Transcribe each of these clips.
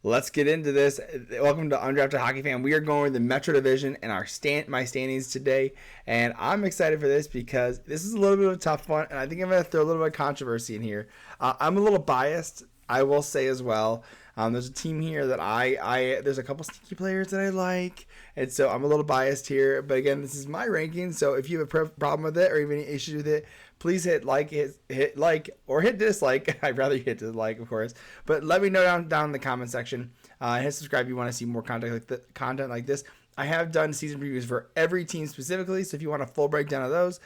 let's get into this. Welcome to Undrafted Hockey Fan. We are going with the Metro Division and my standings today, and I'm excited for this because this is a little bit of a tough one, and I think I'm going to throw a little bit of controversy in here. I'm a little biased, I will say as well. There's a team here that there's a couple sneaky players that I like, and so I'm a little biased here. But again, this is my ranking, so if you have a problem with it or even any issues with it, please hit like or hit dislike. I'd rather you hit dislike, of course. But let me know down in the comment section. Hit subscribe if you want to see more content like this. I have done season previews for every team specifically, so if you want a full breakdown of those,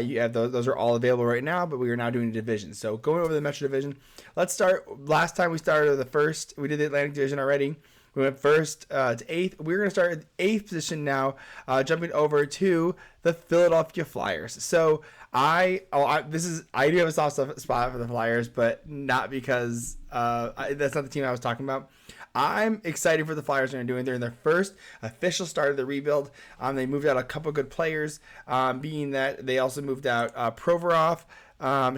you have those are all available right now, but we are now doing divisions. So going over the Metro Division, let's start. Last time we started we did the Atlantic Division already. We went first to eighth. We're going to start at the eighth position now, jumping over to the Philadelphia Flyers. So I do have a soft spot for the Flyers, but not because that's not the team I was talking about. I'm excited for the Flyers are doing. They're in their first official start of the rebuild. They moved out a couple good players, being that they also moved out Provorov.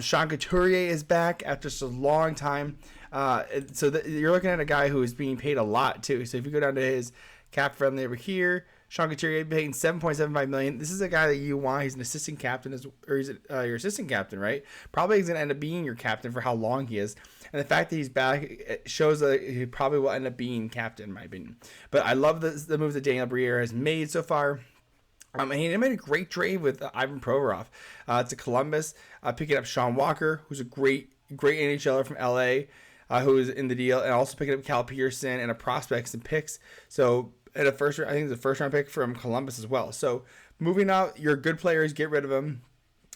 Sean Couturier is back after just a long time. You're looking at a guy who is being paid a lot too. So if you go down to his cap friendly over here, Sean Couturier paying $7.75 million. This is a guy that you want. He's an assistant captain, or he's your assistant captain, right? Probably he's going to end up being your captain for how long he is. And the fact that he's back shows that he probably will end up being captain, in my opinion. But I love the moves that Daniel Briere has made so far. And he made a great trade with Ivan Provorov to Columbus, picking up Sean Walker, who's a great NHLer from LA, who is in the deal, and also picking up Cal Peterson and a prospects and picks. So at I think it's a first round pick from Columbus as well. So moving out your good players, get rid of them.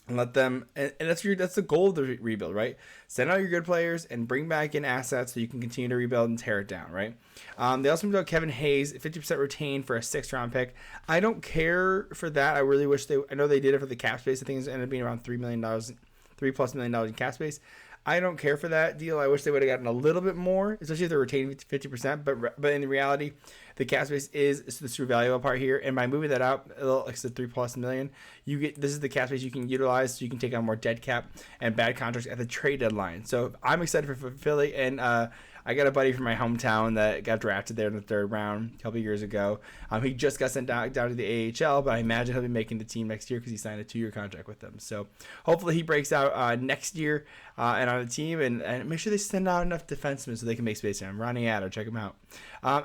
And let them, and that's the goal of the rebuild, right? Send out your good players and bring back in assets so you can continue to rebuild and tear it down, right? They also moved out Kevin Hayes, 50% retained for a 6th round pick. I don't care for that. I really wish I know they did it for the cap space. I think it ended up being around $3 million in cap space. I don't care for that deal. I wish they would have gotten a little bit more, especially if they're retaining 50%. But in reality, the cap space is the super valuable part here. And by moving that out, like I said, $3+ million, this is the cap space you can utilize, so you can take on more dead cap and bad contracts at the trade deadline. So I'm excited for Philly, and I got a buddy from my hometown that got drafted there in the 3rd round a couple years ago. He just got sent down to the AHL, but I imagine he'll be making the team next year because he signed a 2-year contract with them. So hopefully he breaks out next year and on the team, and make sure they send out enough defensemen so they can make space for him. Ronnie Addo, check him out.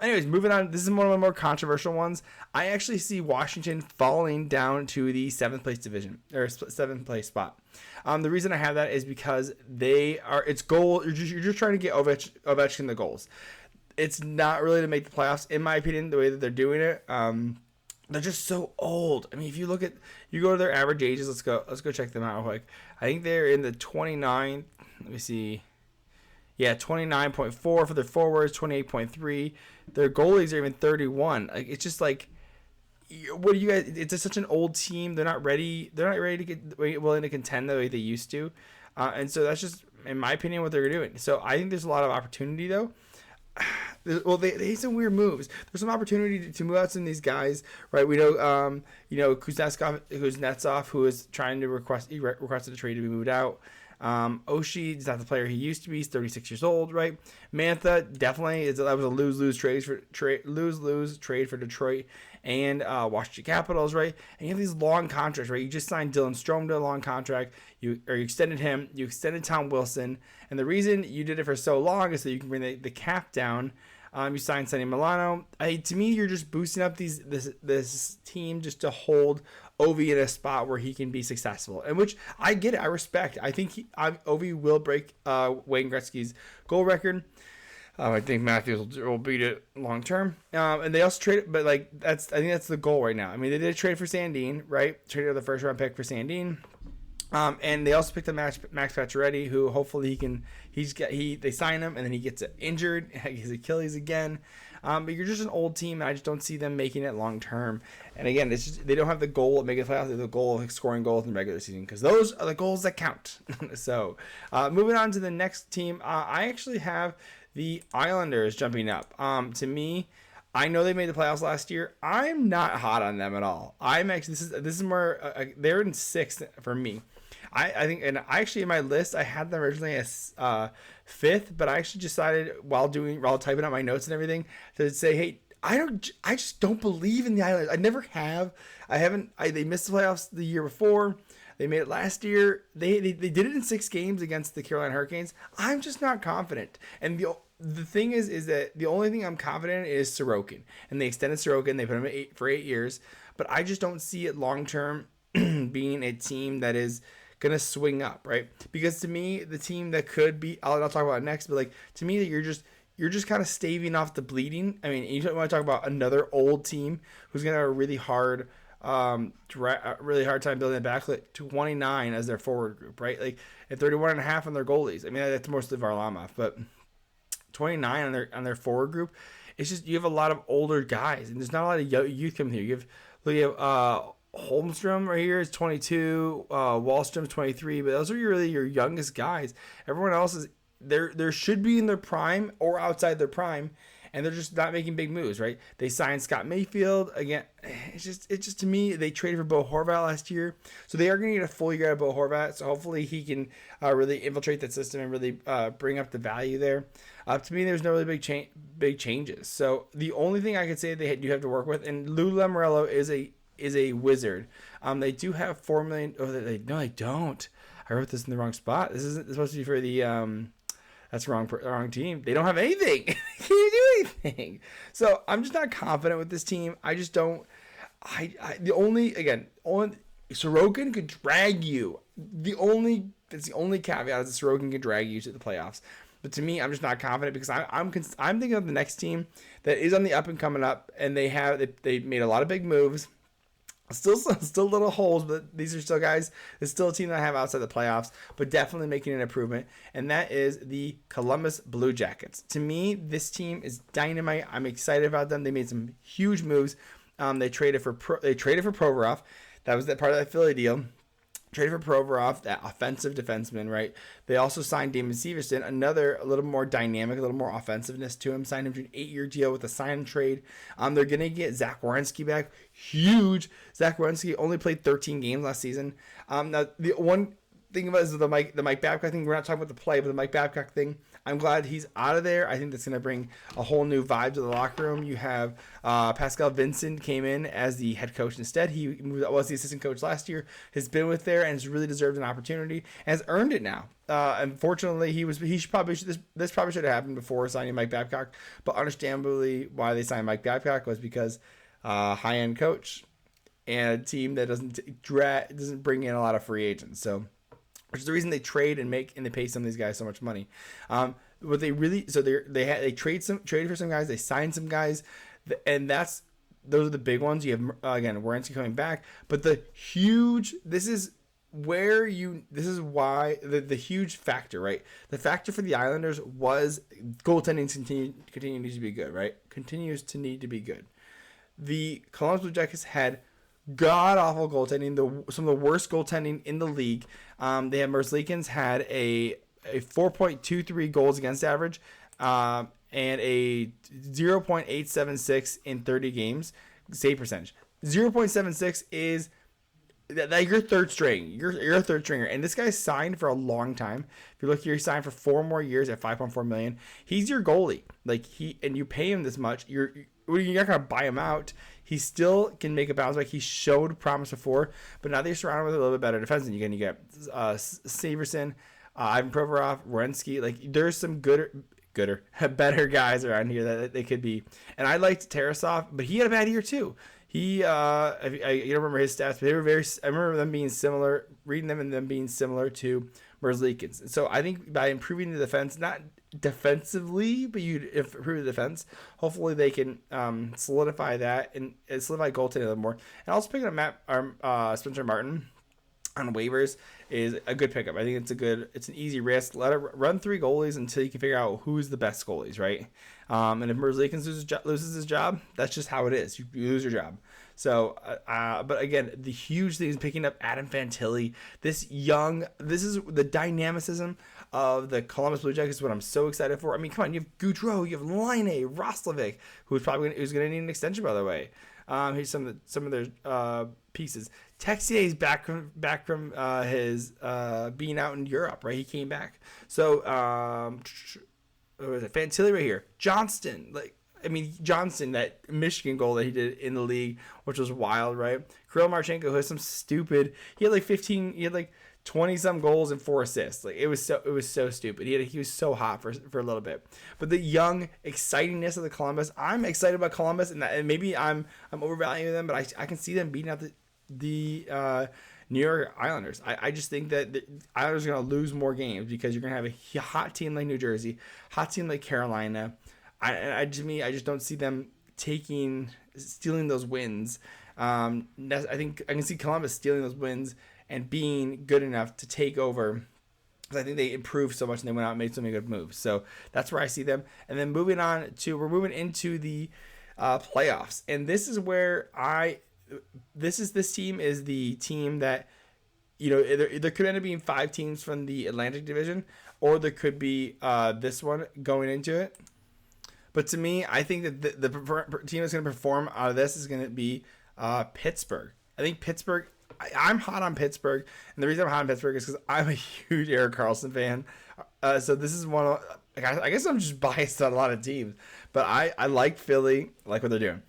Anyways, moving on. This is one of the more controversial ones. I actually see Washington falling down to the 7th place division, or 7th place spot. The reason I have that is because it's goal. You're just trying to get Ovechkin the goals. It's not really to make the playoffs, in my opinion, the way that they're doing it. They're just so old. I mean, if you go to their average ages. Let's go check them out. Like, I think they're in the 29. Let me see. Yeah, 29.4 for their forwards, 28.3. Their goalies are even 31. Like, it's just like, what do you guys? It's just such an old team. They're not ready. They're not ready to get willing to contend the way they used to, and so that's just, in my opinion, what they're doing. So I think there's a lot of opportunity though. Well, they made some weird moves. There's some opportunity to move out some of these guys, right? We know, Kuznetsov, who is trying to requested a trade to be moved out. Oshie is not the player he used to be. He's 36 years old, right? Mantha definitely that was a lose-lose trade for Detroit and Washington Capitals, right? And you have these long contracts, right? You just signed Dylan Strome to a long contract. You extended him. You extended Tom Wilson, and the reason you did it for so long is so you can bring the cap down. You signed Sonny Milano. To me, you're just boosting up this team just to hold Ovi in a spot where he can be successful, and which I get it. I respect. I think Ovi will break Wayne Gretzky's goal record. I think Matthews will beat it long term. And they also traded, but I think that's the goal right now. I mean, they did trade for Sandin, right? Traded the 1st round pick for Sandin. And they also picked up Max Pacioretty, who hopefully they sign him and then he gets injured, his Achilles again. But you're just an old team, and I just don't see them making it long term. And again, they don't have the goal of making the playoffs. They have the goal of scoring goals in the regular season, because those are the goals that count. So moving on to the next team, I actually have the Islanders jumping up. To me, I know they made the playoffs last year. I'm not hot on them at all. This is more they're in 6th for me. I think, and I actually in my list I had them originally as fifth, but I actually decided while typing out my notes and everything to say, hey, I just don't believe in the Islanders. I never have. I haven't. They missed the playoffs the year before. They made it last year. They did it in 6 games against the Carolina Hurricanes. I'm just not confident. And the thing is that the only thing I'm confident in is Sorokin. And they extended Sorokin. They put him for 8 years. But I just don't see it long term being a team that is going to swing up, right? Because to me, the team that could be, I'll talk about it next, but like to me, that you're just kind of staving off the bleeding. I mean, you want to talk about another old team who's going to have a really hard time building a backlit. 29 as their forward group, right? Like at 31.5 on their goalies. I mean, that's mostly Varlamov, but 29 on their forward group. It's just you have a lot of older guys, and there's not a lot of youth coming here. You have Holmstrom right here is 22, Wallstrom's 23, but those are really your youngest guys. Everyone else is there should be in their prime or outside their prime, and they're just not making big moves, right? They signed Scott Mayfield again. It's just to me, they traded for Bo Horvat last year, so they are going to get a full year out of Bo Horvat. So hopefully he can really infiltrate that system and really bring up the value there. To me, there's no really big changes. So the only thing I could say they do have to work with, and Lou Lamoriello is a wizard. They do have $4 million. Oh, no, they don't. I wrote this in the wrong spot. This isn't supposed to be for the that's the wrong team. They don't have anything. They can't do anything. So I'm just not confident with this team. I just don't. Sorokin could drag you. That's the only caveat is that Sorokin can drag you to the playoffs. But to me, I'm just not confident because I'm thinking of the next team that is on the up and coming up, and they made a lot of big moves. Still little holes, but these are still guys. It's still a team that I have outside the playoffs, but definitely making an improvement. And that is the Columbus Blue Jackets. To me, this team is dynamite. I'm excited about them. They made some huge moves. They traded for Provorov. That was that part of that Philly deal. Traded for Provorov, that offensive defenseman, right? They also signed Damon Severson, a little more dynamic, a little more offensiveness to him. Signed him to an 8-year deal with a sign and trade. They're going to get Zach Werenski back. Huge. Zach Werenski only played 13 games last season. Now, the one thing about is the Mike Babcock thing. We're not talking about the play, but the Mike Babcock thing. I'm glad he's out of there. I think that's going to bring a whole new vibe to the locker room. You have Pascal Vincent came in as the head coach instead. He was the assistant coach last year. Has been with there and has really deserved an opportunity and has earned it now. Unfortunately, this probably should have happened before signing Mike Babcock. But understandably, why they signed Mike Babcock was because high-end coach and a team that doesn't bring in a lot of free agents. So. Which is the reason they trade and they pay some of these guys so much money. What they really they traded for some guys, they signed some guys, and those are the big ones. You have again Werenski coming back, but this is why the huge factor, right? The factor for the Islanders was goaltending continues to be good, right? Continues to need to be good. The Columbus Blue Jackets had god-awful goaltending, some of the worst goaltending in the league. They had Merzlikins had a 4.23 goals against average and a 0.876 in 30 games save percentage. 0.76 is that your third string. You're a third stringer, and this guy's signed for a long time. If you look here, he's signed for 4 more years at $5.4 million. He's your goalie. And you pay him this much. You're not gonna buy him out. He still can make a bounce back. He showed promise before, but now they're surrounded with a little bit better defense. And you get Severson, Ivan Provorov, Werenski. There's some better guys around here that they could be. And I liked Tarasov, but he had a bad year too. You don't remember his stats, but they were I remember them being similar, reading them and them being similar to Merzlikins. So I think by improving the defense, not defensively, but you improve the defense, hopefully they can solidify that and solidify goaltending a little more. And also picking up Spencer Martin on waivers is a good pickup. I think it's an easy risk. Let it run 3 goalies until you can figure out who's the best goalies, right? And if Merzlikins loses his job, that's just how it is. You lose your job. So, but again, the huge thing is picking up Adam Fantilli. This is the dynamicism of the Columbus Blue Jackets. What I'm so excited for. I mean, come on, you have Gaudreau, you have Laine, Roslovic, who's going to need an extension, by the way. Here's some of their pieces. Texier is back from his being out in Europe, right? He came back. So what was it? Fantilli right here. Johnston, Johnston, that Michigan goal that he did in the league, which was wild, right? Kirill Marchenko, who has some stupid. He had like 15. He had like 20 some goals and 4 assists. Like it was so stupid. He was so hot for a little bit. But the young excitingness of the Columbus, I'm excited about Columbus, and maybe I'm overvaluing them, but I can see them beating out the New York Islanders. I just think that the Islanders are going to lose more games because you're going to have a hot team like New Jersey, hot team like Carolina. I just don't see them stealing those wins. I think I can see Columbus stealing those wins and being good enough to take over. Because I think they improved so much and they went out and made so many good moves. So that's where I see them. And then we're moving into the playoffs. And this is where this team is the team that, there could end up being 5 teams from the Atlantic Division, or there could be this one going into it. But to me, I think that the team that's going to perform out of this is going to be Pittsburgh. I think Pittsburgh. I'm hot on Pittsburgh, and the reason I'm hot on Pittsburgh is because I'm a huge Erik Karlsson fan. So this is one of, I guess I'm just biased on a lot of teams, but I like Philly, I like what they're doing.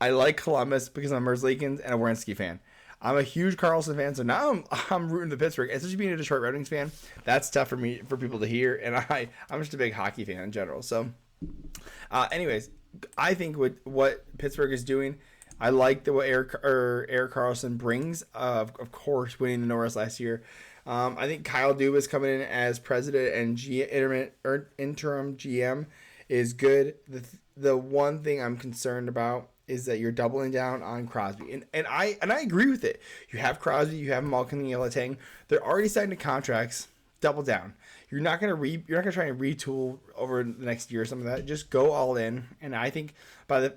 I like Columbus because I'm a Merzlikins and a Werenski fan. I'm a huge Karlsson fan, so now I'm rooting for Pittsburgh. Especially being a Detroit Red Wings fan, that's tough for people to hear, and I'm just a big hockey fan in general. So, anyways, I think what Pittsburgh is doing, I like what Erik Karlsson brings. Of course, winning the Norris last year. I think Kyle Dubas coming in as president and interim GM is good. The one thing I'm concerned about is that you're doubling down on Crosby, and I agree with it. You have Crosby, you have Malkin and Letang. They're already signed to contracts. Double down. You're not gonna try and retool over the next year or something like that. Just go all in. And I think by the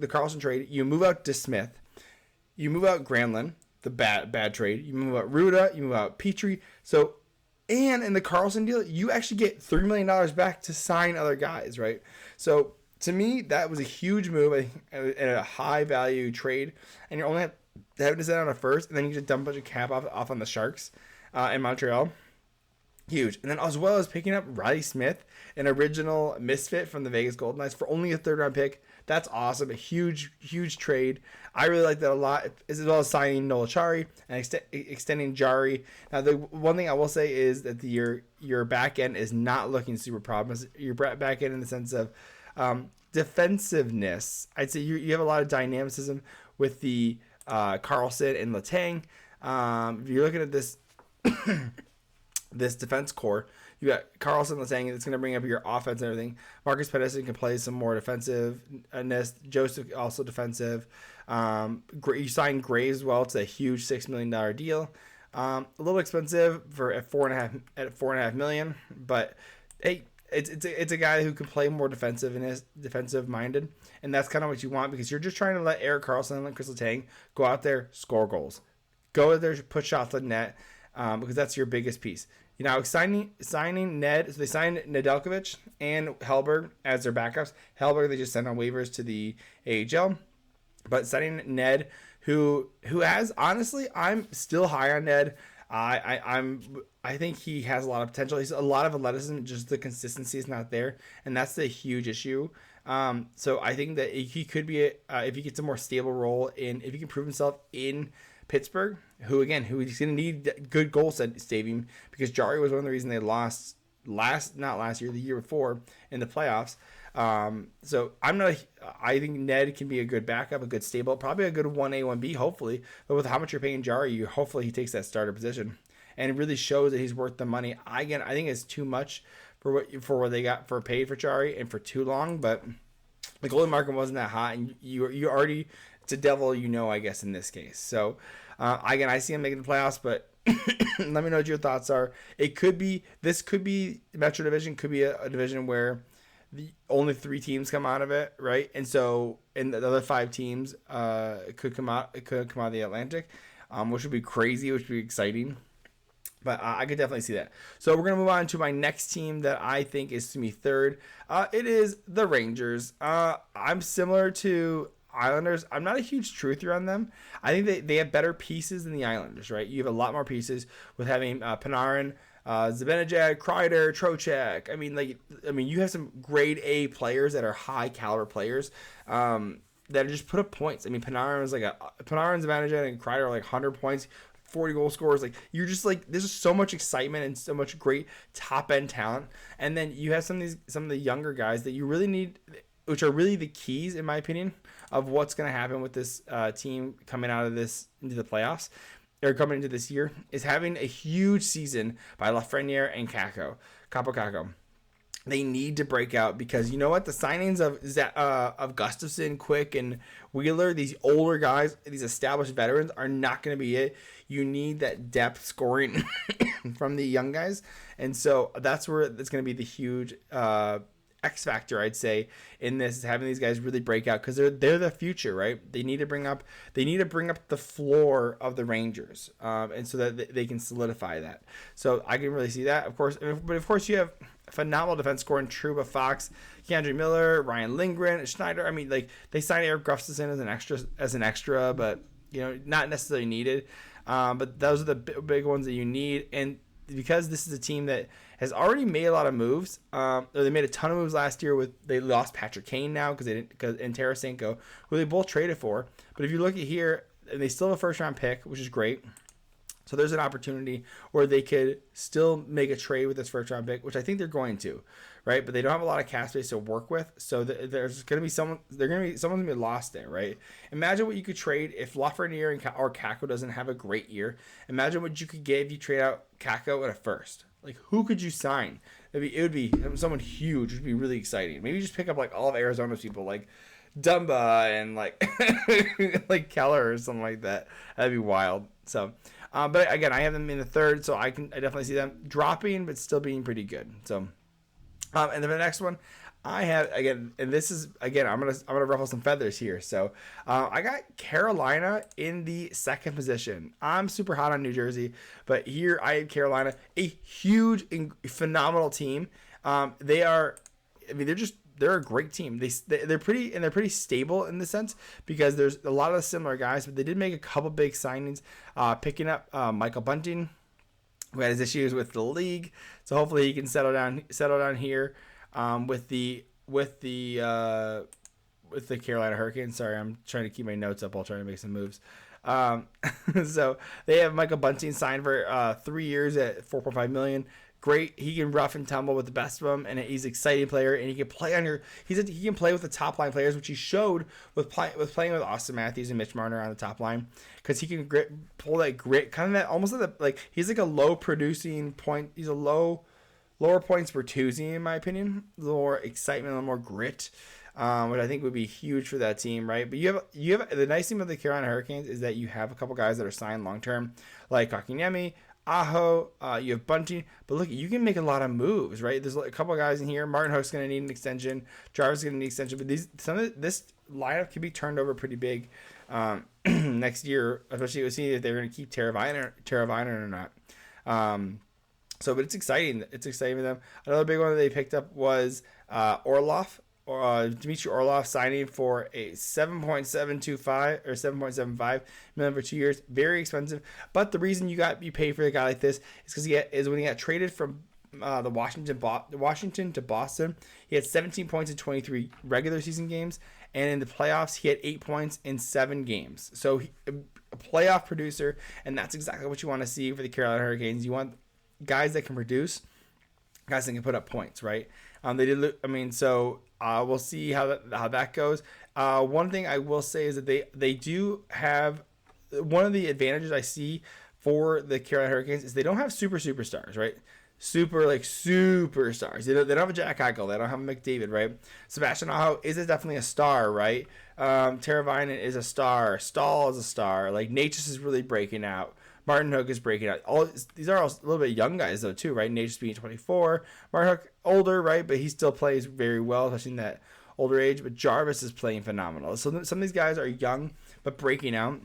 Karlsson trade, you move out DeSmith, you move out Granlund, the bad trade. You move out Ruda, you move out Petrie. So, and in the Karlsson deal, you actually get $3 million back to sign other guys, right? So to me, that was a huge move and a high value trade. And you're only having to send out a first, and then you just dump a bunch of cap off on the Sharks in Montreal. Huge. And then as well as picking up Riley Smith, an original misfit from the Vegas Golden Knights, for only a 3rd round pick. That's awesome. A huge trade. I really like that a lot, as well as signing Noel Acciari and extending Jari. Now, the one thing I will say is that your back end is not looking super promising. Your back end in the sense of defensiveness. I'd say you have a lot of dynamicism with the Karlsson and Letang. If you're looking at this this defense core, you got Karlsson Letang that's going to bring up your offense and everything. Marcus Pettersson can play some more defensiveness. Joseph also defensive. You signed Graves as well. It's a huge $6 million deal. A little expensive at $4.5 million, but hey, it's a guy who can play more defensive minded, and that's kind of what you want, because you're just trying to let Erik Karlsson and Chris Letang go out there, score goals, go out there, put shots on net. Because that's your biggest piece. Signing Ned, so they signed Nedeljkovic and Hellberg as their backups. Hellberg they just sent on waivers to the AHL, but signing Ned, who has, honestly, I'm still high on Ned. I think he has a lot of potential. He's a lot of athleticism, just the consistency is not there, and that's the huge issue. So I think that he could be if he gets a more stable role if he can prove himself in Pittsburgh, who's going to need good goal saving, because Jari was one of the reasons they lost the year before in the playoffs. So I think Ned can be a good backup, a good stable, probably a good 1A, 1B, hopefully. But with how much you're paying Jari, hopefully he takes that starter position, and it really shows that he's worth the money. I think it's too much for what they got for paid for Jari and for too long, but the goalie market wasn't that hot, and you already. It's a devil, I guess, in this case. So, I see him making the playoffs, but let me know what your thoughts are. This could be Metro Division, could be a division where the only 3 teams come out of it, right? And so, and the other 5 teams could come out of the Atlantic, which would be crazy, which would be exciting. But I could definitely see that. So we're going to move on to my next team that I think is to me 3rd. It is the Rangers. I'm similar to... Islanders, I'm not a huge truther on them. I think they have better pieces than the Islanders, right? You have a lot more pieces with having Panarin, Zibanejad, Kreider, Trocheck. I mean, you have some grade A players that are high caliber players. That just put up points. I mean, Panarin, Zibanejad, and Kreider are like 100 points, 40 goal scorers. Like, you're just like, there's just so much excitement and so much great top end talent. And then you have some of the younger guys that you really need, which are really the keys, in my opinion, of what's going to happen with this team coming out of this into the playoffs, or coming into this year, is having a huge season by Lafreniere and Capo. They need to break out, because you know what? The signings of Gustafsson, Quick, and Wheeler, these older guys, these established veterans, are not going to be it. You need that depth scoring from the young guys. And so that's where it's going to be the huge X factor, I'd say, in this, is having these guys really break out, because they're the future, right? They need to bring up the floor of the Rangers, and so that they can solidify that. So I can really see that, of course. But of course, you have phenomenal defense scoring Trouba, Fox, Keandre Miller, Ryan Lindgren, Schneider. I mean, like, they signed Eric Gustafsson as an extra, but not necessarily needed. But those are the big ones that you need, and because this is a team that has already made a lot of moves. They made a ton of moves last year. They lost Patrick Kane now and Tarasenko, who they both traded for. But if you look at here, and they still have a first round pick, which is great. So there's an opportunity where they could still make a trade with this first round pick, which I think they're going to, right? But they don't have a lot of cap space to work with, so there's going to be someone's going to be lost there, right? Imagine what you could trade if Lafreniere or Kakko doesn't have a great year. Imagine what you could get if you trade out Kakko at a first. Like, who could you sign? It would be someone huge. It would be really exciting. Maybe just pick up like all of Arizona's people, like Dumba and like like Keller or something like that. That'd be wild. So. But again, I have them in the third, so I definitely see them dropping, but still being pretty good. So, and then the next one I have, again, and this is, again, I'm gonna ruffle some feathers here. So, I got Carolina in the second position. I'm super hot on New Jersey, but here I have Carolina, a huge and phenomenal team. They're a great team. They're pretty stable in the sense, because there's a lot of similar guys, but they did make a couple big signings, picking up Michael Bunting, who had his issues with the league. So hopefully he can settle down here with the Carolina Hurricanes. Sorry, I'm trying to keep my notes up while trying to make some moves. So they have Michael Bunting signed for 3 years at $4.5 million. Great, he can rough and tumble with the best of them, and he's an exciting player, and he can play he can play with the top line players, which he showed with playing with Austin Matthews and Mitch Marner on the top line, because he can pull that grit, kind of that almost like he's like a low producing point. He's a lower points Bertuzzi, in my opinion, a little more excitement, a little more grit, which I think would be huge for that team, right? But you have the nice thing about the Carolina Hurricanes is that you have a couple guys that are signed long term, like Kotkaniemi, Aho, you have Bunting, but look, you can make a lot of moves, right? There's a couple of guys in here. Martin Hook's going to need an extension. Jarvis is going to need an extension, but this lineup can be turned over pretty big next year, especially we'll see if they're going to keep Teravainen or not. But it's exciting. It's exciting for them. Another big one that they picked up was Orlov. Dmitry Orlov signing for a $7.725 or $7.75 million for 2 years. Very expensive. But the reason you pay for a guy like this is because when he got traded from Washington to Boston, he had 17 points in 23 regular season games, and in the playoffs he had 8 points in 7 games. So a playoff producer, and that's exactly what you want to see for the Carolina Hurricanes. You want guys that can produce, guys that can put up points, right? We'll see how that goes. One thing I will say is that they do have, one of the advantages I see for the Carolina Hurricanes is they don't have superstars, right? Superstars. They don't have a Jack Eichel. They don't have a McDavid, right? Sebastian Aho is definitely a star, right? Teravainen is a star. Stahl is a star. Like, Natchez is really breaking out. Martin Hook is breaking out. These are all a little bit young guys, though, too, right? Natchez being 24. Martin Hook, older, right? But he still plays very well, especially in that older age. But Jarvis is playing phenomenal. So some of these guys are young, but breaking out.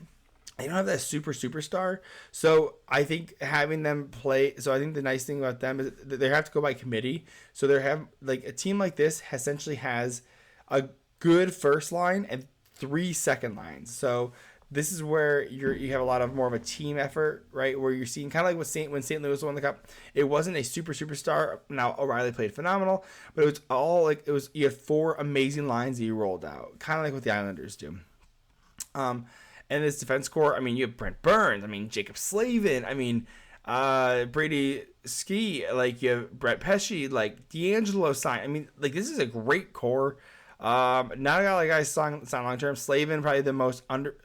They don't have that superstar. So I think having them play. So I think the nice thing about them is that they have to go by committee. So they have, like, a team like this essentially has a good first line and 3 second lines. So this is where you have a lot of more of a team effort, right? Where you're seeing kind of like when St. Louis won the cup, it wasn't a superstar. Now O'Reilly played phenomenal, but it was all like you had 4 amazing lines that you rolled out, kind of like what the Islanders do. And this defense core, I mean, you have Brent Burns, I mean, Jacob Slavin, I mean, Brady Ski, like you have Brett Pesce, like D'Angelo sign. I mean, like this is a great core. Not a guy like guys sign long term. Slavin probably the most under.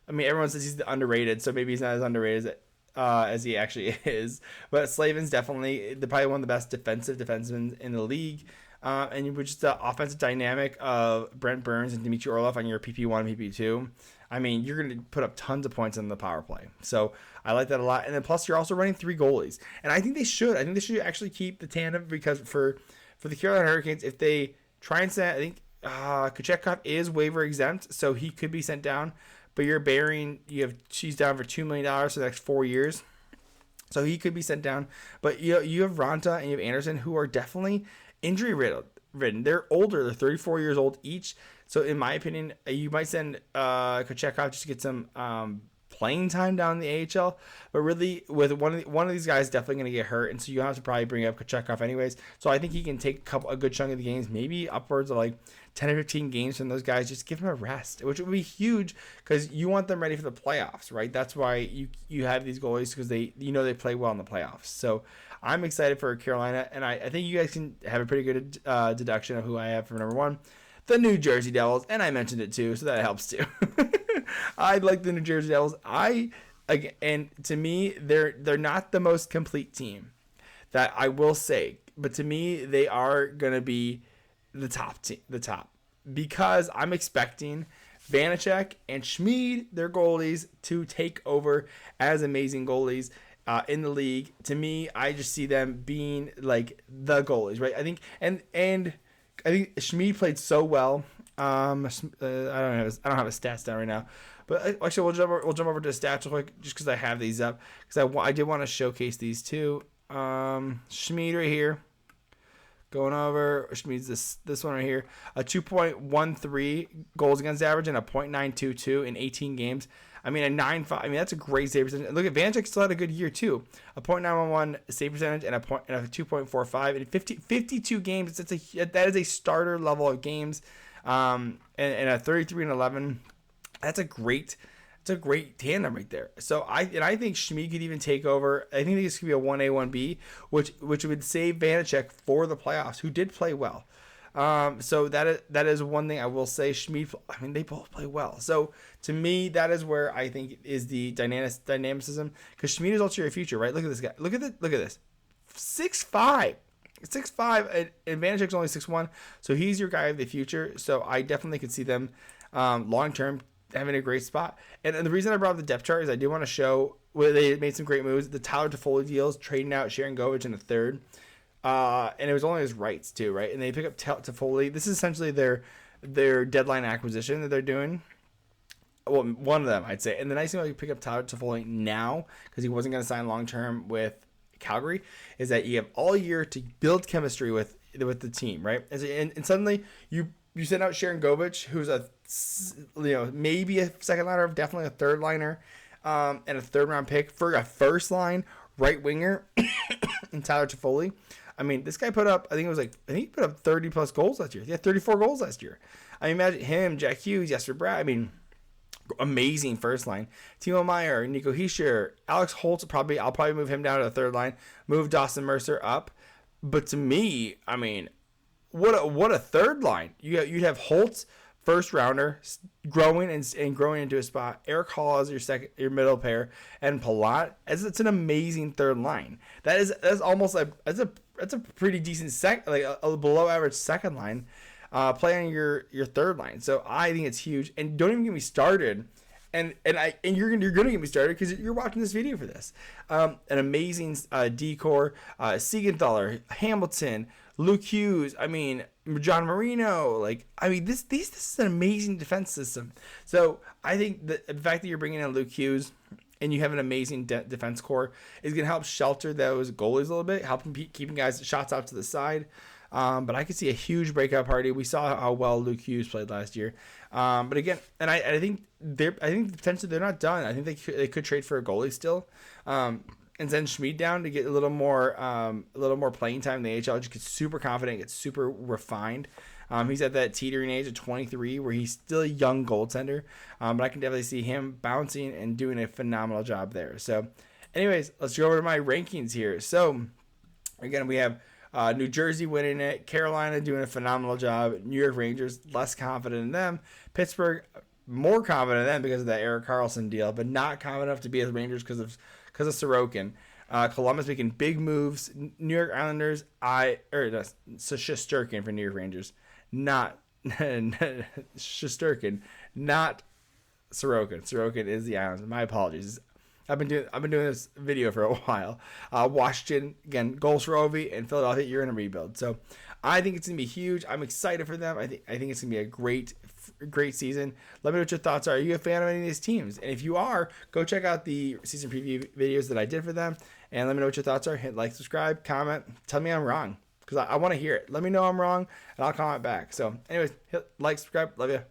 I mean, everyone says he's the underrated, so maybe he's not as underrated as he actually is. But Slavin's definitely probably one of the best defensive defensemen in the league. And with just the offensive dynamic of Brent Burns and Dmitry Orlov on your PP1 and PP2, I mean, you're going to put up tons of points in the power play. So I like that a lot. And then plus you're also running 3 goalies. And I think they should. I think they should actually keep the tandem because for the Carolina Hurricanes, if they try and send, I think Kochetkov is waiver exempt, so he could be sent down. But you're bearing, she's down for $2 million for the next 4 years. So he could be sent down. But you have Ranta and you have Anderson who are definitely injury ridden. They're older. They're 34 years old each. So in my opinion, you might send Kochetkov just to get some playing time down in the AHL. But really, with one of these guys definitely going to get hurt, and so you have to probably bring up Kochetkov anyways. So I think he can take a good chunk of the games, maybe upwards of like 10 or 15 games from those guys. Just give them a rest, which would be huge because you want them ready for the playoffs, right? That's why you have these goalies because they play well in the playoffs. So I'm excited for Carolina, and I think you guys can have a pretty good deduction of who I have for number 1. The New Jersey Devils, and I mentioned it too, so that helps too. I like the New Jersey Devils. And to me, they're not the most complete team, that I will say, but to me, they are gonna be the top team, because I'm expecting Vanacek and Schmid, their goalies, to take over as amazing goalies in the league. To me, I just see them being like the goalies, right? I think I think Schmid played so well. I don't have his stats down right now, but actually we'll jump over to stats real quick just because I have these up because I did want to showcase these two. Schmid right here, going over Schmid's this one right here, a 2.13 goals against average and a .922 in 18 games. I mean, a 9.5. I mean, that's a great save percentage. Look at Vanacek still had a good year too. A .911 save percentage and a 2.45 in 52 games. That is a starter level of games. And a 33-11. That's a great tandem right there. So I think Schmid could even take over. I think this could be a 1A 1B, which would save Vanacek for the playoffs, who did play well. So that is one thing I will say. Schmid, I mean, they both play well. So to me, that is where I think is the dynamicism, because Schmid is also your future, right? Look at this guy. Look at this. 6'5", and Vanacek's only 6'1", so he's your guy of the future. So I definitely could see them long term having a great spot. And the reason I brought up the depth chart is I do want to show where they made some great moves. The Tyler Toffoli deals, trading out Sharon Govich in the 3rd. And it was only his rights too, right? And they pick up Toffoli. This is essentially their deadline acquisition that they're doing. Well, one of them, I'd say. And the nice thing about you pick up Tyler Toffoli now, because he wasn't going to sign long term with Calgary, is that you have all year to build chemistry with the team, right? And suddenly you send out Sharon Govich, who's maybe a second liner, definitely a third liner, and a 3rd round pick for a first line right winger, and Tyler Toffoli. I mean, this guy put up, I think he put up 30 plus goals last year. He had 34 goals last year. I mean, imagine him, Jack Hughes, Jesper Bratt. I mean, amazing first line. Timo Meier, Nico Hischier, Alex Holtz. I'll probably move him down to the 3rd line. Move Dawson Mercer up. But to me, I mean, what a 3rd line. You'd have Holtz, first rounder, growing into a spot. Eric Hall as your middle pair, and Palat. It's an amazing 3rd line. That's almost that's a pretty decent a below average 2nd line. Play on your 3rd line. So I think it's huge. And don't even get me started. And you're gonna get me started because you're watching this video for this. An amazing decor, Siegenthaler, Hamilton, Luke Hughes. I mean, John Marino. This is an amazing defense system. So I think the fact that you're bringing in Luke Hughes and you have an amazing defense core is going to help shelter those goalies a little bit, help them keeping guys shots out to the side. But I could see a huge breakout party. We saw how well Luke Hughes played last year. But again, and I think potentially they're not done. I think they could trade for a goalie still. And send Schmid down to get a little more playing time in the AHL. Just get super confident, get super refined. He's at that teetering age of 23 where he's still a young goaltender. But I can definitely see him bouncing and doing a phenomenal job there. So anyways, let's go over to my rankings here. So again, we have New Jersey winning it, Carolina doing a phenomenal job, New York Rangers less confident in them, Pittsburgh more confident in them because of that Erik Karlsson deal, but not confident enough to be as Rangers because of Sorokin. Columbus making big moves. New York Islanders, Shesterkin for New York Rangers, not Shesterkin, not Sorokin. Sorokin is the Islanders. My apologies. I've been doing this video for a while. Washington again, goals for Ovi, and Philadelphia. You're in a rebuild, so I think it's gonna be huge. I'm excited for them. I think it's gonna be a great season. Let me know what your thoughts are. Are you a fan of any of these teams? And if you are, go check out the season preview videos that I did for them, and let me know what your thoughts are. Hit like, subscribe, comment. Tell me I'm wrong because I want to hear it. Let me know I'm wrong, and I'll comment back. So, anyways, hit like, subscribe. Love you.